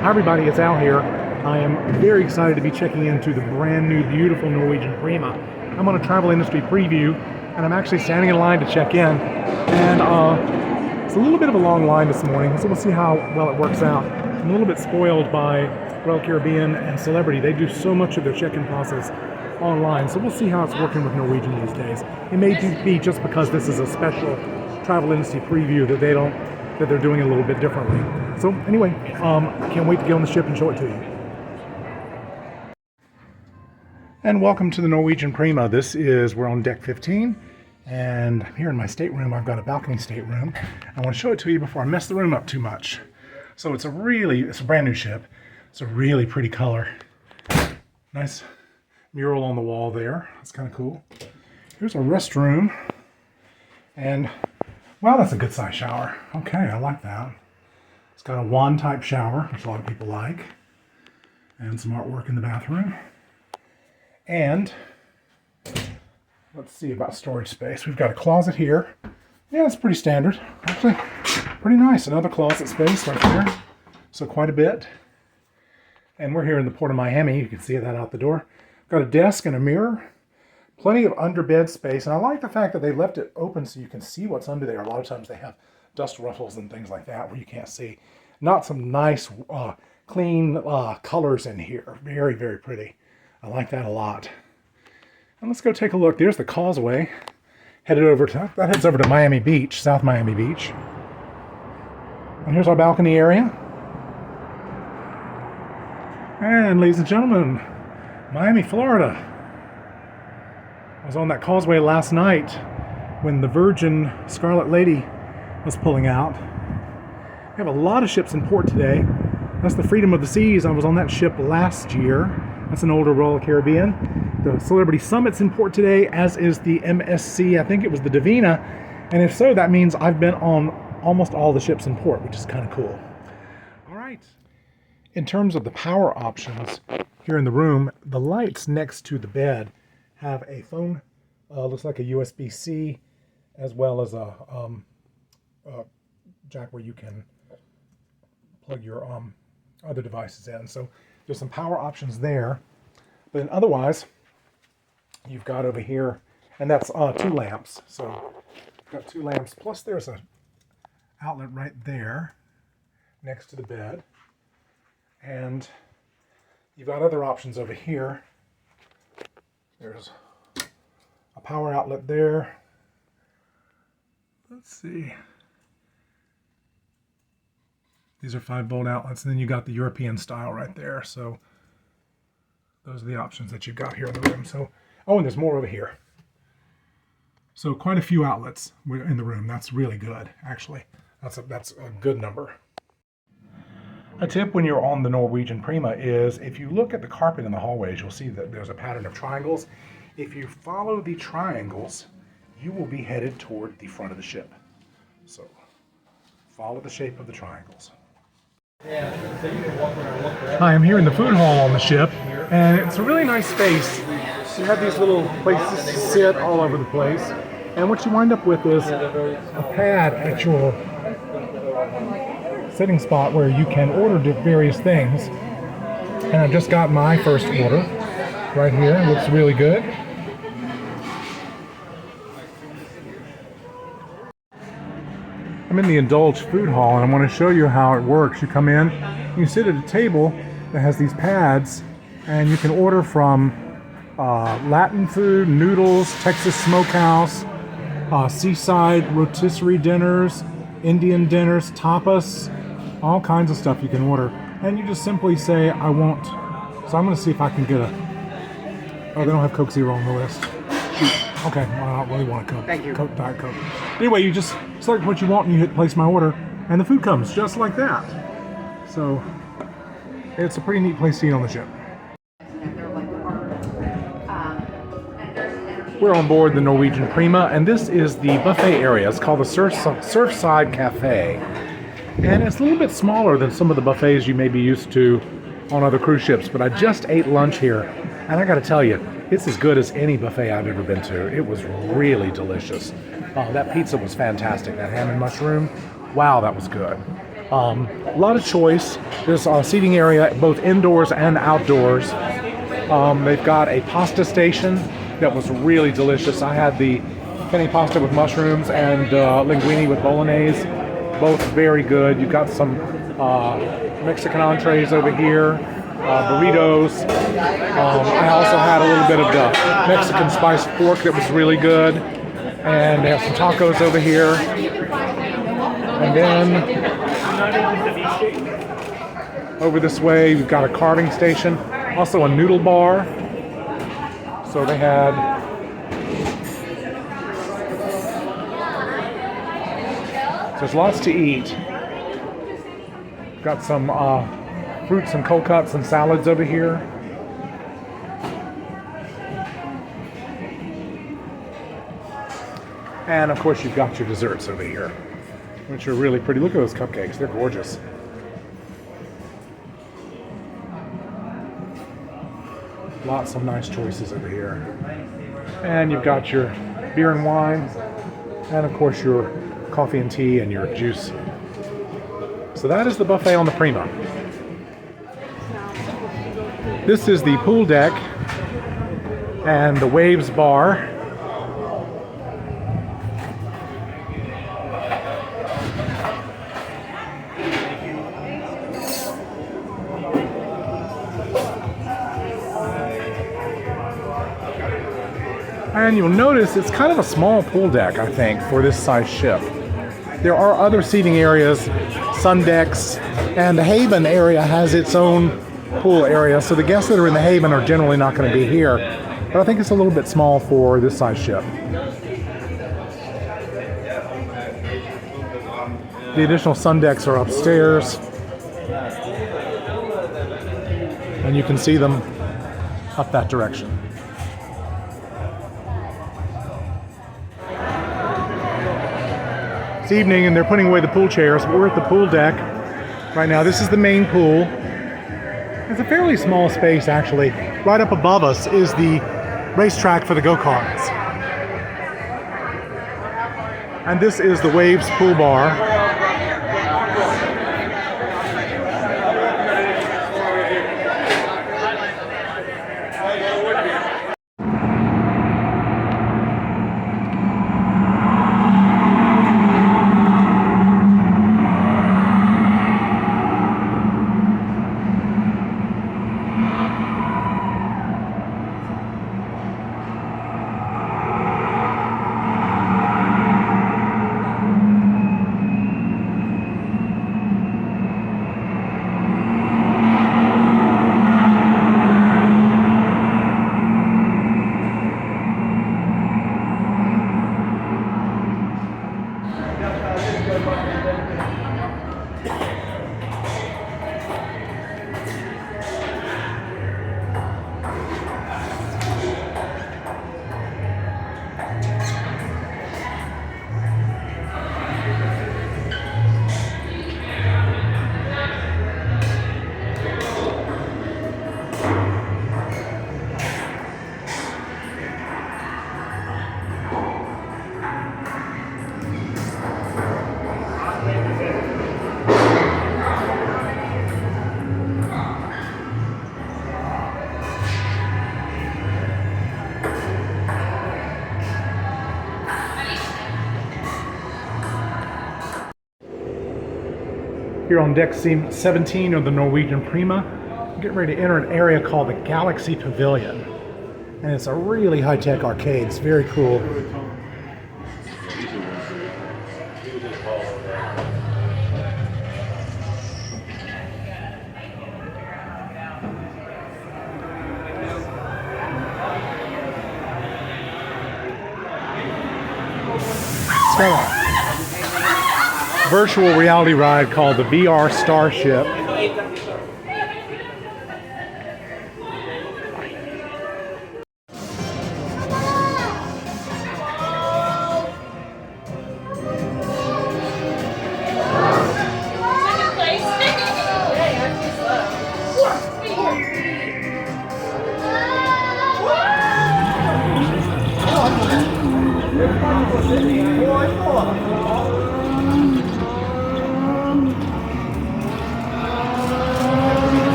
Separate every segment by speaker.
Speaker 1: Hi everybody, it's Al here. I am very excited to be checking into the brand new beautiful Norwegian Prima. I'm on a travel industry preview and I'm actually standing in line to check in. And it's a little bit of a long line this morning, so we'll see how well it works out. I'm a little bit spoiled by Royal Caribbean and Celebrity. They do so much of their check-in process online, so we'll see how it's working with Norwegian these days. It may be just because this is a special travel industry preview that they're doing it a little bit differently. So anyway, can't wait to get on the ship and show it to you. And welcome to the Norwegian Prima. We're on deck 15, and here in my stateroom, I've got a balcony stateroom. I want to show it to you before I mess the room up too much. So it's a brand new ship. It's a really pretty color. Nice mural on the wall there. That's kind of cool. Here's our restroom. And, wow, that's a good size shower. Okay, I like that. It's got a wand type shower, which a lot of people like. And some artwork in the bathroom. And, let's see about storage space. We've got a closet here. Yeah, it's pretty standard. Actually, pretty nice. Another closet space right there. So quite a bit. And we're here in the Port of Miami. You can see that out the door. Got a desk and a mirror. Plenty of underbed space. And I like the fact that they left it open so you can see what's under there. A lot of times they have dust ruffles and things like that where you can't see. Not some nice, clean colors in here. Very, very pretty. I like that a lot. And let's go take a look. There's the causeway. That heads over to Miami Beach, South Miami Beach. And here's our balcony area. And ladies and gentlemen, Miami, Florida. I was on that causeway last night when the Virgin Scarlet Lady was pulling out. We have a lot of ships in port today. That's the Freedom of the Seas. I was on that ship last year. That's an older Royal Caribbean. The Celebrity Summit's in port today, as is the MSC. I think it was the Divina. And if so, that means I've been on almost all the ships in port, which is kind of cool. All right. In terms of the power options here in the room, the lights next to the bed have a phone, looks like a USB-C, as well as a jack where you can plug your other devices in. So there's some power options there. But then otherwise, you've got over here, and that's 2 lamps. So you've got 2 lamps, plus there's an outlet right there next to the bed. And you've got other options over here. There's a power outlet there. Let's see. These are 5-volt outlets, and then you got the European style right there. So those are the options that you've got here in the room. So, oh, and there's more over here. So quite a few outlets in the room. That's really good, actually. That's a good number. A tip when you're on the Norwegian Prima is if you look at the carpet in the hallways, you'll see that there's a pattern of triangles. If you follow the triangles, you will be headed toward the front of the ship. So follow the shape of the triangles. Hi, I'm here in the food hall on the ship, and it's a really nice space. You have these little places to sit all over the place, and what you wind up with is a pad at your sitting spot where you can order various things. And I've just got my first order right here. It looks really good. I'm in the Indulge food hall, and I want to show you how it works. You come in, you sit at a table that has these pads, and you can order from Latin food, noodles, Texas smokehouse, seaside rotisserie dinners, Indian dinners, tapas, all kinds of stuff you can order. And you just simply say, I want. So I'm going to see if I can get oh, they don't have Coke Zero on the list. Shoot. Okay, well, I don't really want a Coke.
Speaker 2: Thank you.
Speaker 1: Coke, Diet Coke. Anyway, you just select what you want and you hit place my order, and the food comes just like that. So it's a pretty neat place to eat on the ship. We're on board the Norwegian Prima, and this is the buffet area. It's called the Surfside Cafe. And it's a little bit smaller than some of the buffets you may be used to on other cruise ships, but I just ate lunch here, and I gotta tell you, it's as good as any buffet I've ever been to. It was really delicious. That pizza was fantastic. That ham and mushroom, wow, that was good. A lot of choice. There's a seating area both indoors and outdoors. They've got a pasta station that was really delicious. I had the penne pasta with mushrooms and linguine with bolognese, both very good. You've got some Mexican entrees over here, burritos. I also had a little bit of the Mexican spiced pork that was really good, and they have some tacos over here. And then over this way, we've got a carving station, also a noodle bar. So they had there's lots to eat. Got some fruits and cold cuts and salads over here. And of course you've got your desserts over here, which are really pretty. Look at those cupcakes, they're gorgeous. Lots of nice choices over here. And you've got your beer and wine, and of course your coffee and tea and your juice. So that is the buffet on the Prima. This is the pool deck and the Waves bar. And you'll notice it's kind of a small pool deck, I think, for this size ship. There are other seating areas, sun decks, and the Haven area has its own pool area, so the guests that are in the Haven are generally not going to be here. But I think it's a little bit small for this size ship. The additional sun decks are upstairs, and you can see them up that direction. It's evening and they're putting away the pool chairs, but we're at the pool deck right now. This is the main pool. It's a fairly small space, actually. Right up above us is the racetrack for the go-karts. And this is the Waves pool bar. Here on deck 17 of the Norwegian Prima, we're getting ready to enter an area called the Galaxy Pavilion. And it's a really high-tech arcade. It's very cool. It's got a virtual reality ride called the VR Starship.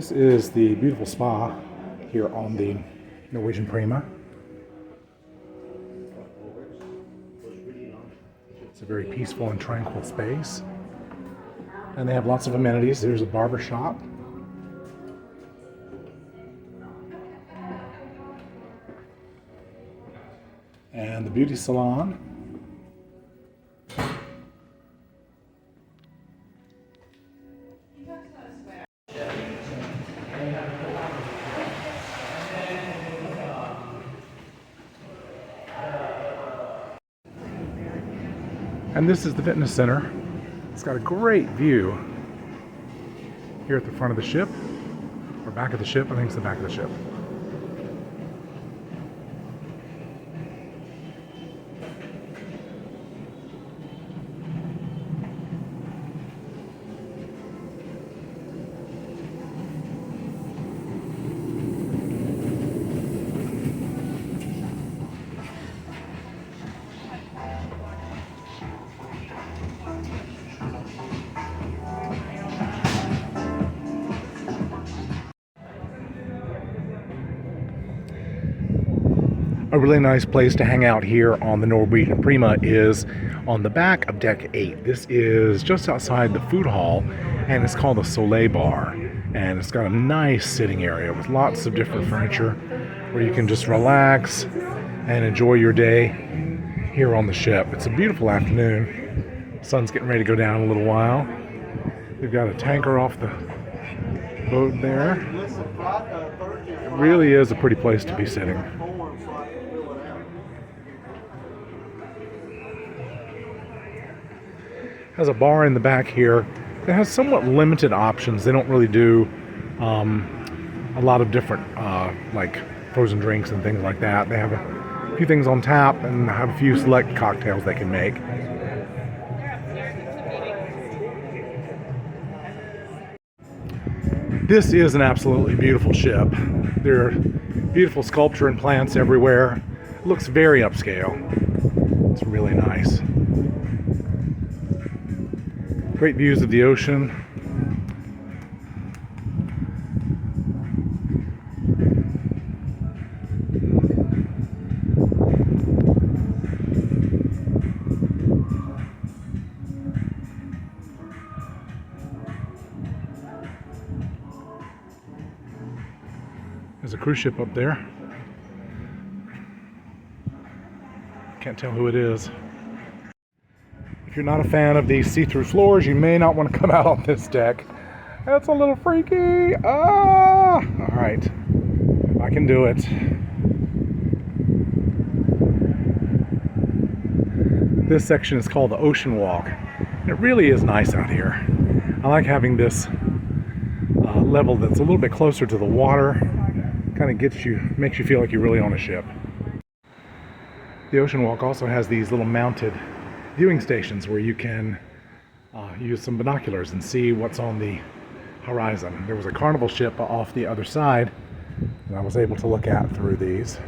Speaker 1: This is the beautiful spa here on the Norwegian Prima. It's a very peaceful and tranquil space. And they have lots of amenities. There's a barber shop. And the beauty salon. And this is the fitness center. It's got a great view here at the front of the ship, or back of the ship. I think it's the back of the ship. A really nice place to hang out here on the Norwegian Prima is on the back of Deck 8. This is just outside the food hall, and it's called the Soleil Bar. And it's got a nice sitting area with lots of different furniture where you can just relax and enjoy your day here on the ship. It's a beautiful afternoon. The sun's getting ready to go down in a little while. We've got a tanker off the boat there. It really is a pretty place to be sitting. Has a bar in the back here. It has somewhat limited options. They don't really do a lot of different like frozen drinks and things like that. They have a few things on tap and have a few select cocktails they can make. This is an absolutely beautiful ship. There are beautiful sculpture and plants everywhere. It looks very upscale. It's really nice. Great views of the ocean. There's a cruise ship up there. Can't tell who it is. If you're not a fan of these see-through floors, you may not want to come out on this deck. That's a little freaky. All right, if I can do it. This section is called the Ocean Walk. It really is nice out here. I like having this level that's a little bit closer to the water. Kind of makes you feel like you're really on a ship. The Ocean Walk also has these little mounted viewing stations where you can use some binoculars and see what's on the horizon. There was a Carnival ship off the other side and I was able to look at through these.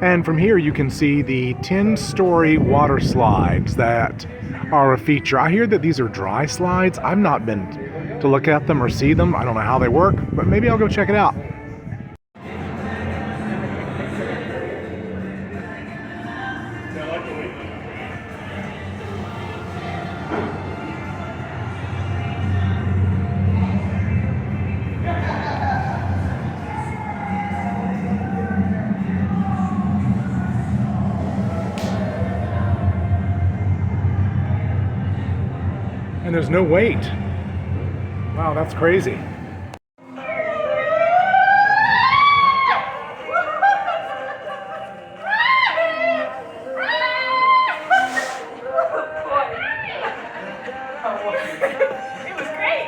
Speaker 1: And from here you can see the 10-story water slides that are a feature. I hear that these are dry slides. I've not been to look at them or see them. I don't know how they work, but maybe I'll go check it out. And there's no wait. Wow, that's crazy.
Speaker 2: It was great.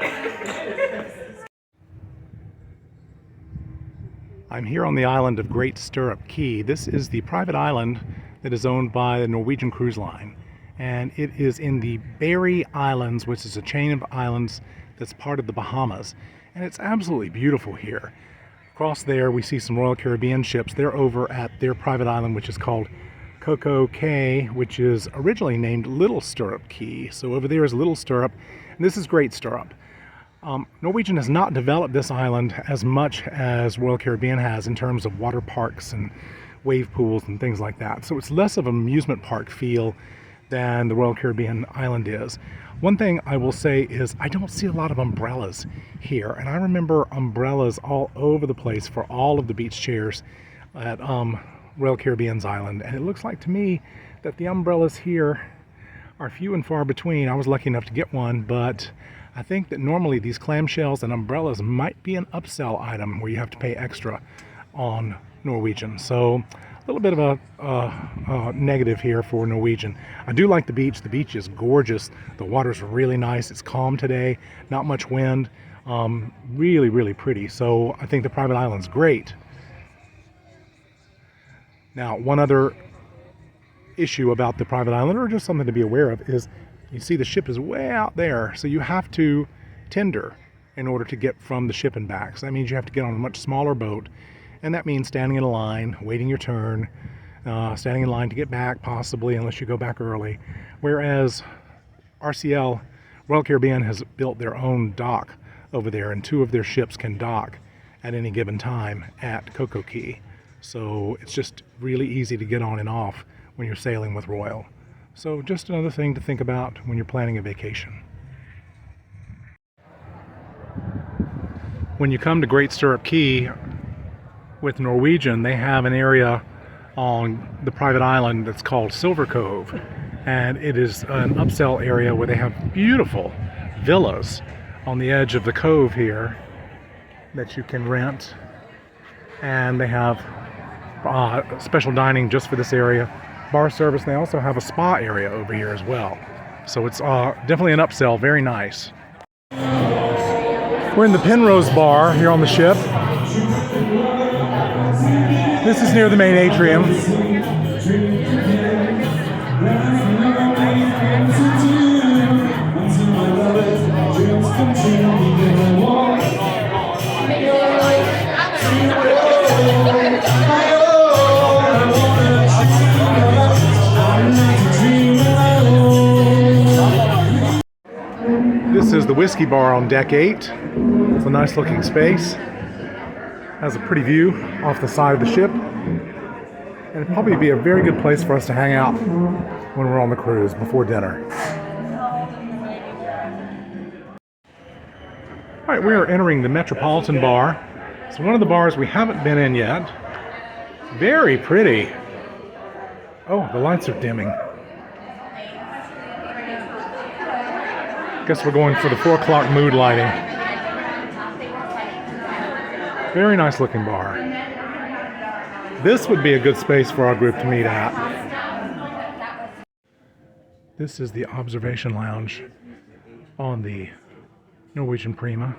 Speaker 1: I'm here on the island of Great Stirrup Cay. This is the private island that is owned by the Norwegian Cruise Line. And it is in the Berry Islands, which is a chain of islands that's part of the Bahamas. And it's absolutely beautiful here. Across there we see some Royal Caribbean ships. They're over at their private island, which is called Stirrup Cay, which is originally named Little Stirrup Cay. So over there is Little Stirrup, and this is Great Stirrup. Norwegian has not developed this island as much as Royal Caribbean has in terms of water parks and wave pools and things like that. So it's less of an amusement park feel than the Royal Caribbean island is. One thing I will say is I don't see a lot of umbrellas here, and I remember umbrellas all over the place for all of the beach chairs at Royal Caribbean's island, and it looks like to me that the umbrellas here are few and far between. I was lucky enough to get one, but I think that normally these clamshells and umbrellas might be an upsell item where you have to pay extra on Norwegian. So a little bit of a negative here for Norwegian. I do like the beach. The beach is gorgeous. The water's really nice. It's calm today. Not much wind. Really, really pretty. So I think the private island's great. Now, one other issue about the private island, or just something to be aware of, is you see the ship is way out there, so you have to tender in order to get from the ship and back. So that means you have to get on a much smaller boat, and that means standing in a line, waiting your turn, standing in line to get back, possibly, unless you go back early. Whereas RCL, Royal Caribbean, has built their own dock over there, and 2 of their ships can dock at any given time at Stirrup Cay. So it's just really easy to get on and off when you're sailing with Royal. So just another thing to think about when you're planning a vacation. When you come to Great Stirrup Cay with Norwegian, they have an area on the private island that's called Silver Cove, and it is an upsell area where they have beautiful villas on the edge of the cove here that you can rent, and they have special dining just for this area, bar service. They also have a spa area over here as well. So it's definitely an upsell, very nice. We're in the Penrose Bar here on the ship. This is near the main atrium. This is the whiskey bar on deck 8. It's a nice looking space. Has a pretty view off the side of the ship. And it'd probably be a very good place for us to hang out when we're on the cruise before dinner. All right, we are entering the Metropolitan Bar. It's one of the bars we haven't been in yet. Very pretty. Oh, the lights are dimming. Guess we're going for the 4 o'clock mood lighting. Very nice looking bar. This would be a good space for our group to meet at. This is the observation lounge on the Norwegian Prima.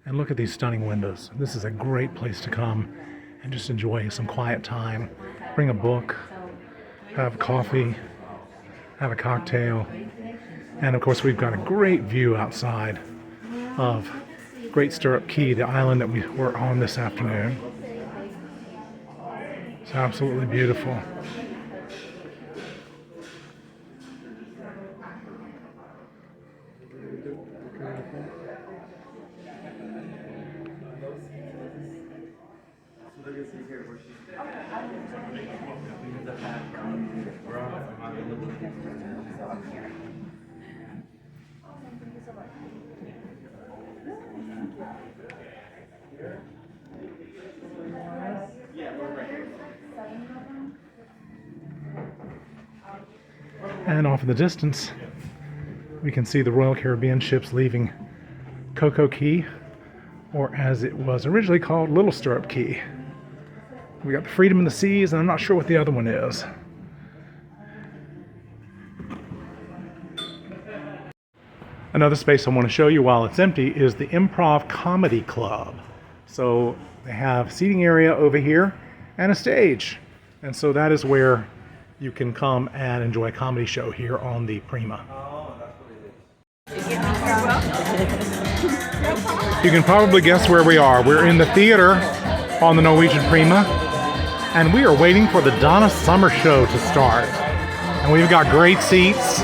Speaker 1: And look at these stunning windows. This is a great place to come and just enjoy some quiet time. Bring a book, have coffee, have a cocktail. And of course, we've got a great view outside of Great Stirrup Cay, the island that we were on this afternoon. It's absolutely beautiful. And off in the distance, we can see the Royal Caribbean ships leaving Stirrup Cay, or as it was originally called, Little Stirrup Cay. We got the Freedom in the Seas, and I'm not sure what the other one is. Another space I want to show you while it's empty is the Improv Comedy Club. So they have seating area over here and a stage. And so that is where you can come and enjoy a comedy show here on the Prima. You can probably guess where we are. We're in the theater on the Norwegian Prima. and we are waiting for the Donna Summer Show to start. And we've got great seats,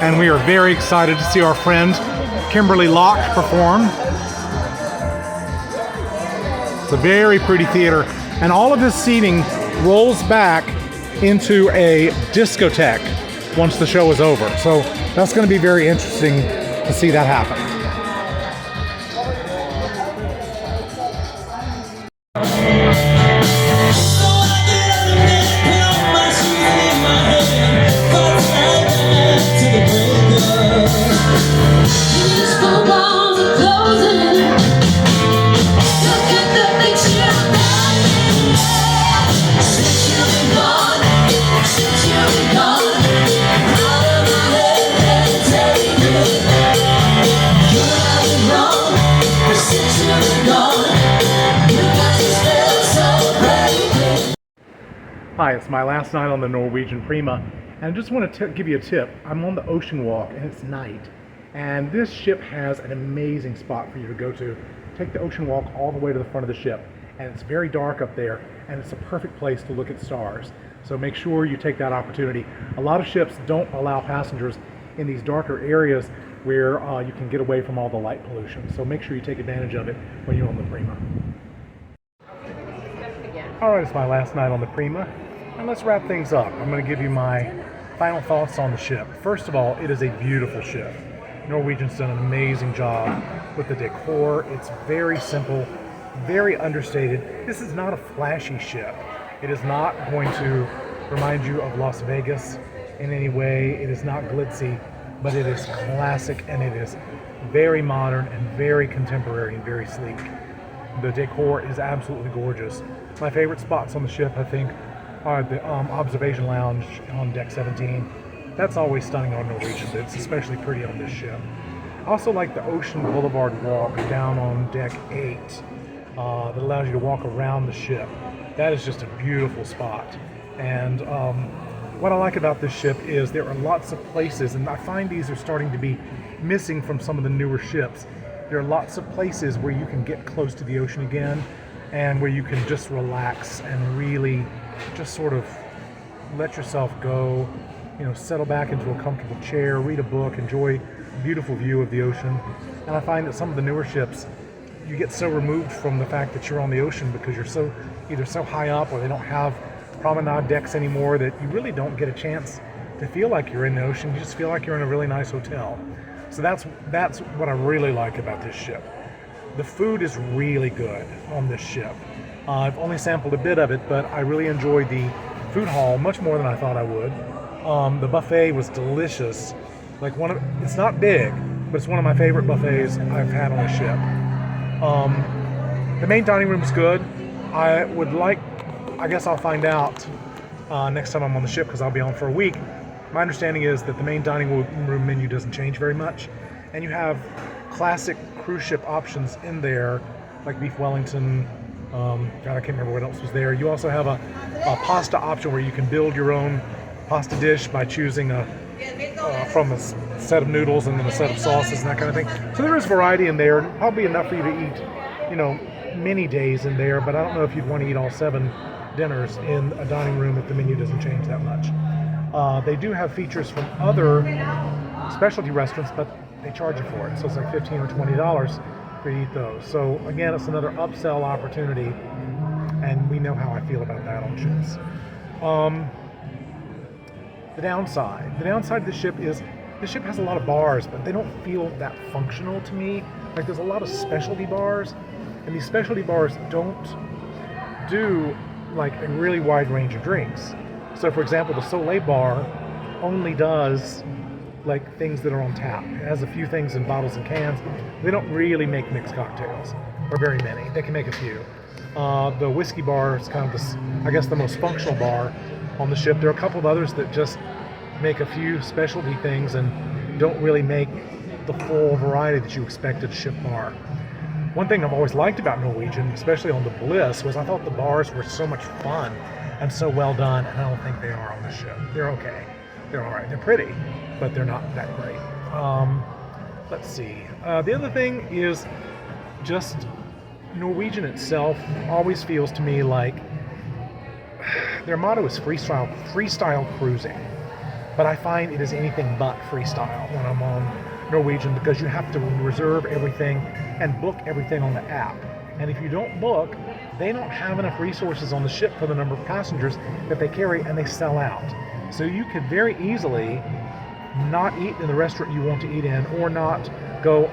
Speaker 1: and we are very excited to see our friend Kimberly Locke perform. It's a very pretty theater, and all of this seating rolls back into a discotheque once the show is over. So that's going to be very interesting to see that happen. Hi, it's my last night on the Norwegian Prima, and I just want to give you a tip. I'm on the ocean walk, and it's night, and this ship has an amazing spot for you to go to. Take the ocean walk all the way to the front of the ship, and it's very dark up there, and it's a perfect place to look at stars. So make sure you take that opportunity. A lot of ships don't allow passengers in these darker areas where you can get away from all the light pollution. So make sure you take advantage of it when you're on the Prima. All right, it's my last night on the Prima, and let's wrap things up. I'm going to give you my final thoughts on the ship. First of all, it is a beautiful ship. Norwegian's done an amazing job with the decor. It's very simple, very understated. This is not a flashy ship. It is not going to remind you of Las Vegas in any way. It is not glitzy, but it is classic, and it is very modern and very contemporary and very sleek. The decor is absolutely gorgeous. My favorite spots on the ship, I think, are the observation lounge on deck 17. That's always stunning on Norwegian, but it's especially pretty on this ship. I also like the Ocean Boulevard walk down on deck 8 that allows you to walk around the ship. That is just a beautiful spot. And what I like about this ship is there are lots of places, and I find these are starting to be missing from some of the newer ships. There are lots of places where you can get close to the ocean again, and where you can just relax and really just sort of let yourself go, settle back into a comfortable chair, read a book, enjoy a beautiful view of the ocean. And I find that some of the newer ships, you get so removed from the fact that you're on the ocean because you're either so high up, or they don't have promenade decks anymore, that you really don't get a chance to feel like you're in the ocean. You just feel like you're in a really nice hotel. So that's what I really like about this ship. The food is really good on this ship. I've only sampled a bit of it, but I really enjoyed the food hall much more than I thought I would. The buffet was delicious. It's not big, but it's one of my favorite buffets I've had on a ship. The main dining room is good. I guess I'll find out next time I'm on the ship, because I'll be on for a week. My understanding is that the main dining room menu doesn't change very much, and you have classic cruise ship options in there, like beef Wellington. I can't remember what else was there. You also have a pasta option where you can build your own pasta dish by choosing from a set of noodles and then a set of sauces and that kind of thing. So there is variety in there, probably enough for you to eat, many days in there, but I don't know if you'd want to eat all 7 dinners in a dining room if the menu doesn't change that much. They do have features from other specialty restaurants, but they charge you for it. So it's like $15 or $20 for you to eat those. So again, it's another upsell opportunity, and we know how I feel about that on ships. The downside of the ship is the ship has a lot of bars, but they don't feel that functional to me. Like, there's a lot of specialty bars, and these specialty bars don't do like a really wide range of drinks. So for example, the Soleil bar only does like things that are on tap. It has a few things in bottles and cans. They don't really make mixed cocktails, or very many. They can make a few. The whiskey bar is kind of the most functional bar on the ship. There are a couple of others that just make a few specialty things and don't really make the full variety that you expect at a ship bar. One thing I've always liked about Norwegian, especially on the Bliss, was I thought the bars were so much fun and so well done, and I don't think they are on the ship. They're okay. They're all right. They're pretty, but they're not that great. Let's see. The other thing is just Norwegian itself always feels to me like their motto is freestyle cruising. But I find it is anything but freestyle when I'm on Norwegian, because you have to reserve everything and book everything on the app. And if you don't book, they don't have enough resources on the ship for the number of passengers that they carry, and they sell out. So you could very easily not eat in the restaurant you want to eat in, or not go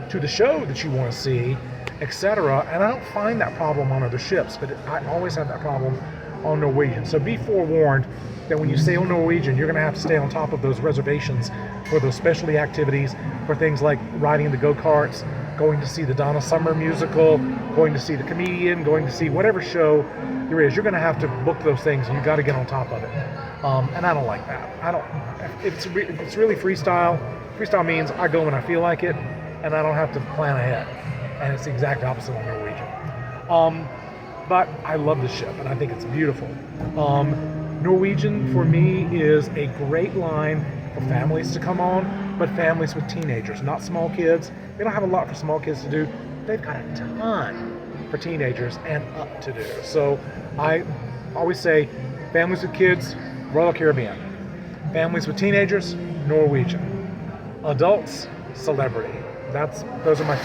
Speaker 1: to the show that you want to see, etc. And I don't find that problem on other ships, but I always have that problem on Norwegian. So be forewarned that when you stay on Norwegian, you're going to have to stay on top of those reservations for those specialty activities, for things like riding the go-karts, going to see the Donna Summer musical, going to see the comedian, going to see whatever show there is. You're going to have to book those things, and you've got to get on top of it. And I don't like that. It's really freestyle. Freestyle means I go when I feel like it, and I don't have to plan ahead. And it's the exact opposite on Norwegian. But I love the ship, and I think it's beautiful. Norwegian, for me, is a great line for families to come on, but families with teenagers, not small kids. They don't have a lot for small kids to do. They've got a ton for teenagers and up to do. So I always say, families with kids, Royal Caribbean. Families with teenagers, Norwegian. Adults, Celebrity. Those are my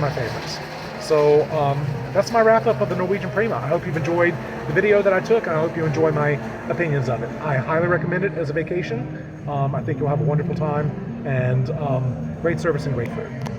Speaker 1: favorites. So that's my wrap up of the Norwegian Prima. I hope you've enjoyed the video that I took, and I hope you enjoy my opinions of it. I highly recommend it as a vacation. I think you'll have a wonderful time, and great service and great food.